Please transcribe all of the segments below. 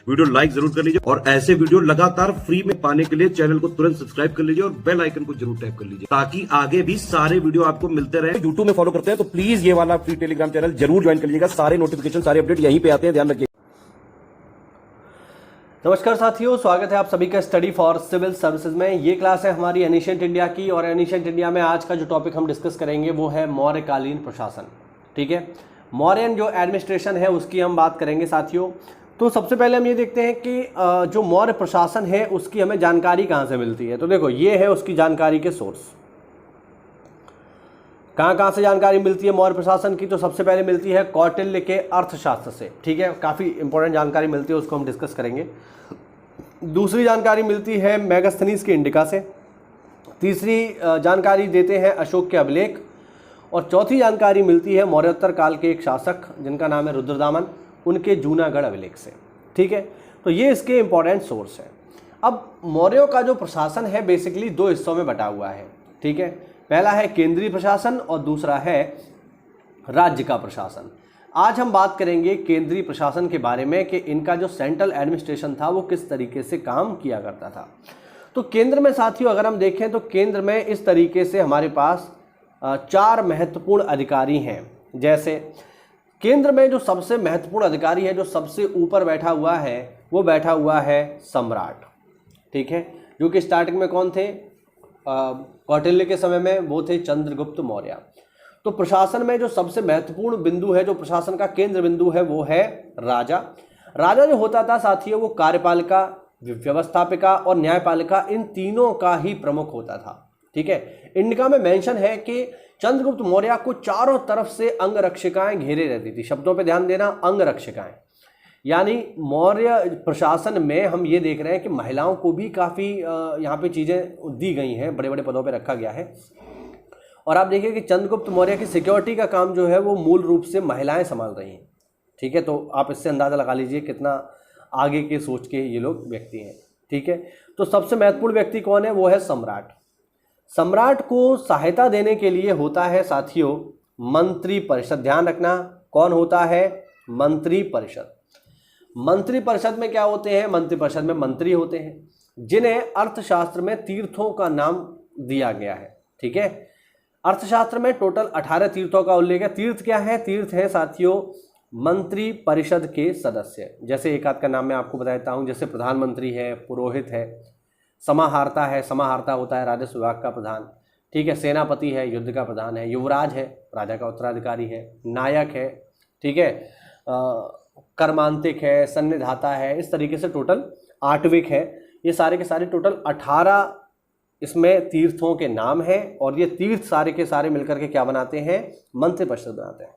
Video like जरूर कर लीजिए और ऐसे वीडियो लगातार फ्री में पाने के लिए चैनल को तुरंत सब्सक्राइब कर लीजिए और बेल आइकन को जरूर टैप कर लीजिए ताकि आगे भी सारे वीडियो आपको मिलते रहे। यूट्यूब में फॉलो करते हैं तो प्लीज ये वाला फ्री टेलीग्राम चैनल जरूर ज्वाइन कर लीजिएगा। सारे नोटिफिकेशन सारे अपडेट यहीं पे आते हैं, ध्यान रखिए। नमस्कार साथियों, स्वागत है आप सभी का स्टडी फॉर सिविल सर्विसेज में। ये क्लास है हमारी एनिशिएंट इंडिया की और एनिशिएंट इंडिया में आज का जो टॉपिक हम डिस्कस करेंगे वो है मौर्यकालीन प्रशासन। ठीक है, मौर्यन जो एडमिनिस्ट्रेशन है उसकी हम बात करेंगे साथियों। तो सबसे पहले हम ये देखते हैं कि जो मौर्य प्रशासन है उसकी हमें जानकारी कहाँ से मिलती है। तो देखो, ये है उसकी जानकारी के सोर्स। कहाँ से जानकारी मिलती है मौर्य प्रशासन की? तो सबसे पहले मिलती है कौटिल्य के अर्थशास्त्र से। ठीक है, काफ़ी इंपॉर्टेंट जानकारी मिलती है, उसको हम डिस्कस करेंगे। दूसरी जानकारी मिलती है मेगास्थनीज के इंडिका से। तीसरी जानकारी देते हैं अशोक के अभिलेख। और चौथी जानकारी मिलती है मौर्योत्तर काल के एक शासक जिनका नाम है रुद्रदामन, उनके जूनागढ़ अभिलेख से। ठीक है, तो ये इसके इंपॉर्टेंट सोर्स है। अब मौर्यों का जो प्रशासन है बेसिकली दो हिस्सों में बटा हुआ है। ठीक है, पहला है केंद्रीय प्रशासन और दूसरा है राज्य का प्रशासन। आज हम बात करेंगे केंद्रीय प्रशासन के बारे में कि इनका जो सेंट्रल एडमिनिस्ट्रेशन था वो किस तरीके से काम किया करता था। तो केंद्र में साथियों अगर हम देखें तो केंद्र में इस तरीके से हमारे पास चार महत्वपूर्ण अधिकारी हैं। जैसे केंद्र में जो सबसे महत्वपूर्ण अधिकारी है, जो सबसे ऊपर बैठा हुआ है, वो बैठा हुआ है सम्राट। ठीक है, जो कि स्टार्टिंग में कौन थे? कौटिल्य के समय में वो थे चंद्रगुप्त मौर्य। तो प्रशासन में जो सबसे महत्वपूर्ण बिंदु है, जो प्रशासन का केंद्र बिंदु है, वो है राजा। राजा जो होता था साथियों वो कार्यपालिका, व्यवस्थापिका और न्यायपालिका, इन तीनों का ही प्रमुख होता था। ठीक है, इंडिका में मेंशन है कि चंद्रगुप्त मौर्य को चारों तरफ से अंगरक्षिकाएं घेरे रहती थी। शब्दों पे ध्यान देना, अंगरक्षिकाएं। यानी मौर्य प्रशासन में हम ये देख रहे हैं कि महिलाओं को भी काफ़ी यहाँ पे चीज़ें दी गई हैं, बड़े बड़े पदों पे रखा गया है। और आप देखिए कि चंद्रगुप्त मौर्य की सिक्योरिटी का काम जो है वो मूल रूप से महिलाएं संभाल रही हैं। ठीक है, तो आप इससे अंदाज़ा लगा लीजिए कितना आगे के सोच के ये लोग व्यक्ति हैं। ठीक है, तो सबसे महत्वपूर्ण व्यक्ति कौन है? वो है सम्राट। सम्राट को सहायता देने के लिए होता है साथियों मंत्री परिषद। ध्यान रखना, कौन होता है? मंत्री परिषद। मंत्री परिषद में क्या होते हैं? मंत्री परिषद में मंत्री होते हैं जिन्हें अर्थशास्त्र में तीर्थों का नाम दिया गया है। ठीक है, अर्थशास्त्र में टोटल 18 तीर्थों का उल्लेख है। तीर्थ क्या है? तीर्थ है साथियों मंत्री परिषद के सदस्य। जैसे एक आध का नाम मैं आपको बताता हूं, जैसे प्रधानमंत्री है, पुरोहित है, समाहर्ता है, समाहर्ता होता है राजस्व विभाग का प्रधान। ठीक है, सेनापति है, युद्ध का प्रधान है, युवराज है, राजा का उत्तराधिकारी है, नायक है, ठीक है, कर्मांतिक है, सन्निधाता है। इस तरीके से टोटल आठविक है। ये सारे के सारे टोटल 18 इसमें तीर्थों के नाम हैं और ये तीर्थ सारे के सारे मिलकर के क्या बनाते हैं? मंत्री परिषद बनाते हैं।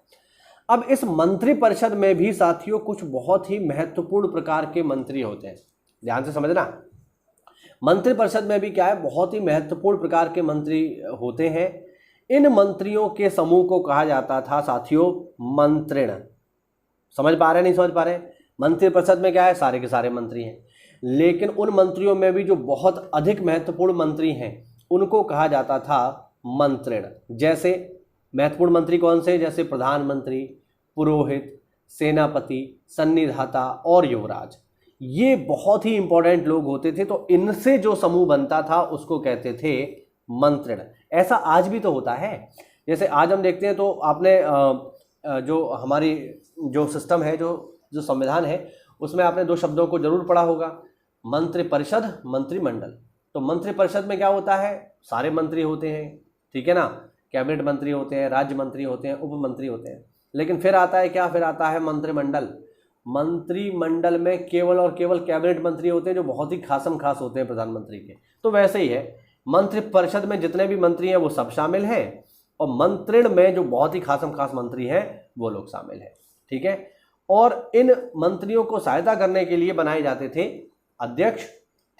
अब इस मंत्री परिषद में भी साथियों कुछ बहुत ही महत्वपूर्ण प्रकार के मंत्री होते हैं। ध्यान से समझना, मंत्री परिषद में भी क्या है? बहुत ही महत्वपूर्ण प्रकार के मंत्री होते हैं। इन मंत्रियों के समूह को कहा जाता था साथियों मंत्रिण। समझ पा रहे? नहीं समझ पा रहे? मंत्री परिषद में क्या है? सारे के सारे मंत्री हैं, लेकिन उन मंत्रियों में भी जो बहुत अधिक महत्वपूर्ण मंत्री हैं उनको कहा जाता था मंत्रिण। जैसे महत्वपूर्ण मंत्री कौन से? जैसे प्रधानमंत्री, पुरोहित, सेनापति, सन्निधाता और युवराज। ये बहुत ही इंपॉर्टेंट लोग होते थे। तो इनसे जो समूह बनता था उसको कहते थे मंत्रिण। ऐसा आज भी तो होता है। जैसे आज हम देखते हैं तो आपने जो हमारी जो सिस्टम है, जो संविधान है, उसमें आपने दो शब्दों को जरूर पढ़ा होगा, मंत्री परिषद, मंत्रिमंडल। तो मंत्री परिषद में क्या होता है? सारे मंत्री होते हैं। ठीक है ना, कैबिनेट मंत्री होते हैं, राज्य मंत्री होते हैं, उप मंत्री होते हैं। लेकिन फिर आता है क्या? फिर आता है मंत्रिमंडल। मंत्रिमंडल में केवल और केवल कैबिनेट मंत्री होते हैं जो बहुत ही खासम खास होते हैं प्रधानमंत्री के। तो वैसे ही है, मंत्री परिषद में जितने भी मंत्री हैं वो सब शामिल हैं और मंत्रिण में जो बहुत ही खासम खास मंत्री हैं वो लोग शामिल हैं। ठीक है, और इन मंत्रियों को सहायता करने के लिए बनाए जाते थे अध्यक्ष।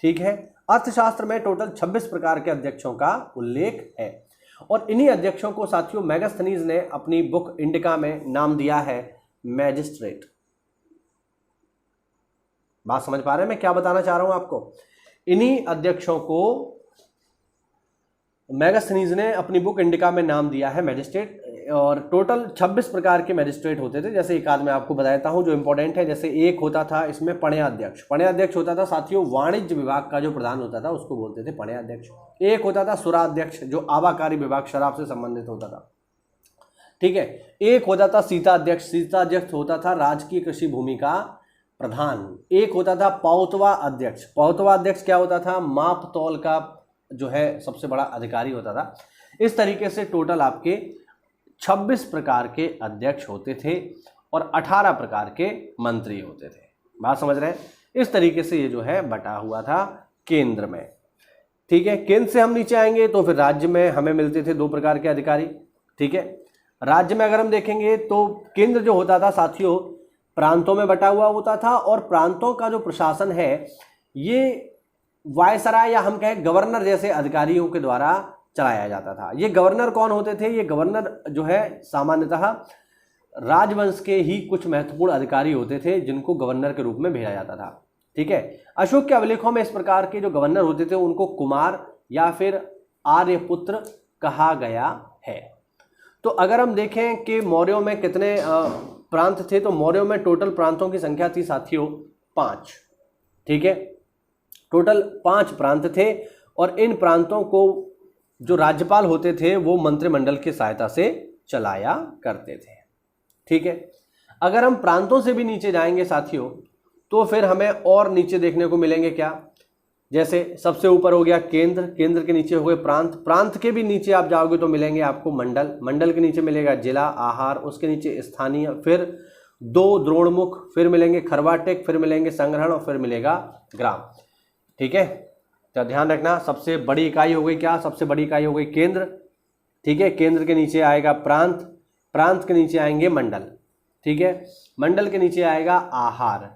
ठीक है, अर्थशास्त्र में टोटल 26 प्रकार के अध्यक्षों का उल्लेख है और इन्हीं अध्यक्षों को साथियों मेगास्थनीज ने अपनी बुक इंडिका में नाम दिया है मैजिस्ट्रेट। बात समझ पा रहे हैं मैं क्या बताना चाह रहा हूं आपको? इन्हीं अध्यक्षों को मेगास्थनीज ने अपनी बुक इंडिका में नाम दिया है मैजिस्ट्रेट। और टोटल 26 प्रकार के मैजिस्ट्रेट होते थे। जैसे एक आध मैं आपको बता देता हूँ जो इंपॉर्टेंट है। जैसे एक होता था इसमें पणयाध्यक्ष, पणयाध्यक्ष होता था साथियों वाणिज्य विभाग का जो प्रधान होता था उसको बोलते थे पणयाध्यक्ष। एक होता था सुराध्यक्ष जो आबाकारी विभाग शराब से संबंधित होता था, ठीक है। एक होता था सीताध्यक्ष, सीताध्यक्ष होता था राजकीय कृषि भूमि का प्रधान। एक होता था पौतवा अध्यक्ष, पौतवा अध्यक्ष क्या होता था, माप तौल का जो है सबसे बड़ा अधिकारी होता था। इस तरीके से टोटल आपके 26 प्रकार के अध्यक्ष होते थे और 18 प्रकार के मंत्री होते थे। बात समझ रहे हैं? इस तरीके से ये जो है बटा हुआ था केंद्र में, ठीक है। केंद्र से हम नीचे आएंगे तो फिर राज्य में हमें मिलते थे 2 प्रकार के अधिकारी, ठीक है। राज्य में अगर हम देखेंगे तो केंद्र जो होता था साथियों प्रांतों में बटा हुआ होता था और प्रांतों का जो प्रशासन है ये वायसराय या हम कहें गवर्नर जैसे अधिकारियों के द्वारा चलाया जाता था। ये गवर्नर कौन होते थे? ये गवर्नर जो है सामान्यतः राजवंश के ही कुछ महत्वपूर्ण अधिकारी होते थे जिनको गवर्नर के रूप में भेजा जाता था, ठीक है। अशोक के अभिलेखों में इस प्रकार के जो गवर्नर होते थे उनको कुमार या फिर आर्यपुत्र कहा गया है। तो अगर हम देखें कि मौर्यों में कितने प्रांत थे तो मौर्यों में टोटल प्रांतों की संख्या थी साथियों 5, ठीक है। टोटल 5 प्रांत थे और इन प्रांतों को जो राज्यपाल होते थे वो मंत्रिमंडल की सहायता से चलाया करते थे, ठीक है। अगर हम प्रांतों से भी नीचे जाएंगे साथियों तो फिर हमें और नीचे देखने को मिलेंगे क्या, जैसे सबसे ऊपर हो गया केंद्र, केंद्र के नीचे हो गए प्रांत, प्रांत के भी नीचे आप जाओगे तो मिलेंगे आपको मंडल, मंडल के नीचे मिलेगा जिला, आहार, उसके नीचे स्थानीय, फिर 2 द्रोणमुख, फिर मिलेंगे खरवाटेक, फिर मिलेंगे संग्रहण और फिर मिलेगा ग्राम, ठीक है। तो ध्यान रखना सबसे बड़ी इकाई हो गई क्या, सबसे बड़ी इकाई हो गई केंद्र, ठीक है। केंद्र के नीचे आएगा प्रांत, प्रांत के नीचे आएंगे मंडल, ठीक है। मंडल के नीचे आएगा आहार,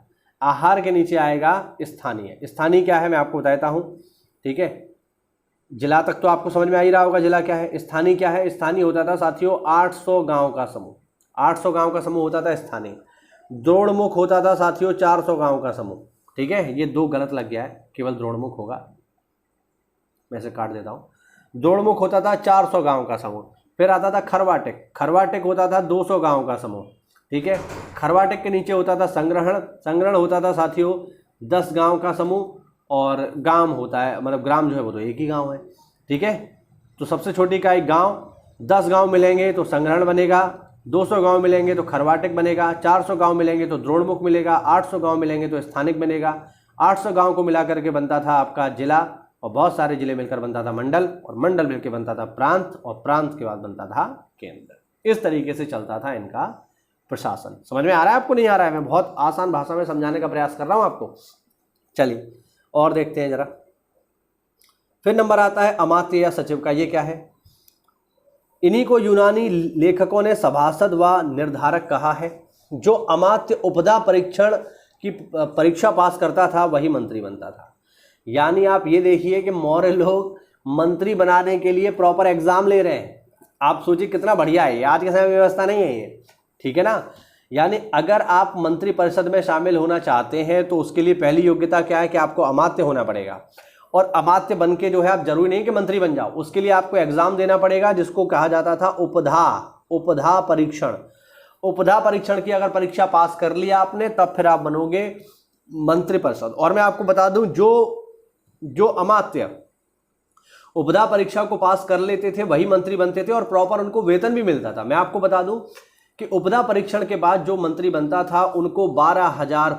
आहार के नीचे आएगा स्थानीय, स्थानीय क्या है मैं आपको बताता हूँ, ठीक है। जिला तक तो आपको समझ में आ ही रहा होगा जिला क्या है। स्थानीय क्या है? स्थानीय होता था साथियों 800 गांव का समूह, 800 गांव का समूह होता था स्थानीय। द्रोणमुख होता था साथियों 400 गांव का समूह, ठीक है। ये 2 गलत लग गया है, केवल द्रोणमुख होगा, मैं इसे काट देता हूँ। द्रोणमुख होता था 400 गांव का समूह। फिर आता था खरवाटेक, खरवाटेक होता था 200 गांव का समूह, ठीक है। खरवाटेक के नीचे होता था संग्रहण, संग्रहण होता था साथियों 10 गांव का समूह और गांव होता है मतलब ग्राम जो है वो तो एक ही गांव है, ठीक है। तो सबसे छोटी इकाई गांव, 10 गांव मिलेंगे तो संग्रहण बनेगा, 200 गांव मिलेंगे तो खरवाटेक बनेगा, 400 गांव मिलेंगे तो द्रोणमुख मिलेगा, 800 गांव मिलेंगे तो स्थानिक बनेगा। 800 गांव को मिलाकर के बनता था आपका जिला और बहुत सारे जिले मिलकर बनता था मंडल और मंडल मिलकर बनता था प्रांत और प्रांत के बाद बनता था केंद्र। इस तरीके से चलता था इनका प्रशासन। समझ में आ रहा है आपको? नहीं आ रहा है? मैं बहुत आसान भाषा में समझाने का प्रयास कर रहा हूं आपको। चलिए और देखते हैं जरा। फिर नंबर आता है अमात्य या सचिव का। ये क्या है? इन्हीं को यूनानी लेखकों ने सभासद व निर्धारक कहा है। जो अमात्य उपदा परीक्षण की परीक्षा पास करता था वही मंत्री बनता था। यानी आप ये देखिए कि मौर्य लोग मंत्री बनाने के लिए प्रॉपर एग्जाम ले रहे हैं। आप सोचिए कितना बढ़िया है, आज के समय में व्यवस्था नहीं है ये, ठीक है ना। यानी अगर आप मंत्री परिषद में शामिल होना चाहते हैं तो उसके लिए पहली योग्यता क्या है कि आपको अमात्य होना पड़ेगा। और अमात्य बन के जो है आप जरूरी नहीं कि मंत्री बन जाओ, उसके लिए आपको एग्जाम देना पड़ेगा जिसको कहा जाता था उपधा परीक्षण। उपधा परीक्षण की अगर परीक्षा पास कर लिया आपने तब फिर आप बनोगे मंत्री परिषद। और मैं आपको बता दूं जो अमात्य उपधा परीक्षा को पास कर लेते थे वही मंत्री बनते थे और प्रॉपर उनको वेतन भी मिलता था। मैं आपको बता दूं कि उपधा परीक्षण के बाद जो मंत्री बनता था उनको 12,000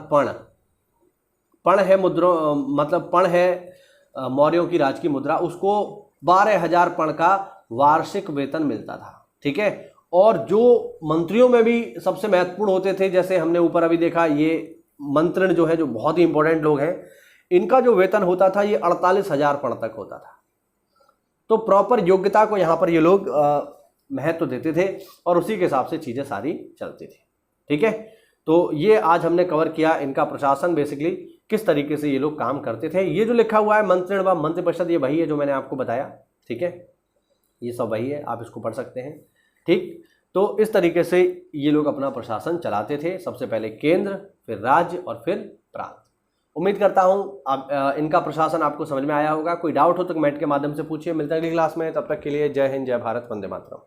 पण है मुद्रा, मतलब पण है मौर्यों की राज की मुद्रा, उसको 12,000 पण का वार्षिक वेतन मिलता था, ठीक है। और जो मंत्रियों में भी सबसे महत्वपूर्ण होते थे, जैसे हमने ऊपर अभी देखा, ये मंत्रण जो है जो बहुत ही इंपॉर्टेंट लोग हैं, इनका जो वेतन होता था ये 48,000 पण तक होता था। तो प्रॉपर योग्यता को यहाँ पर ये लोग महत्व देते थे और उसी के हिसाब से चीज़ें सारी चलती थी, ठीक है। तो ये आज हमने कवर किया इनका प्रशासन, बेसिकली किस तरीके से ये लोग काम करते थे। ये जो लिखा हुआ है मंत्रिण व मंत्रिपरिषद, ये वही है जो मैंने आपको बताया, ठीक है। ये सब वही है, आप इसको पढ़ सकते हैं, ठीक। तो इस तरीके से ये लोग अपना प्रशासन चलाते थे, सबसे पहले केंद्र, फिर राज्य और फिर प्रांत। उम्मीद करता हूँ इनका प्रशासन आपको समझ में आया होगा। कोई डाउट हो तो कमेंट के माध्यम से पूछिए। मिलते हैं अगली क्लास में, तब तक के लिए जय हिंद, जय भारत, वंदे मातरम।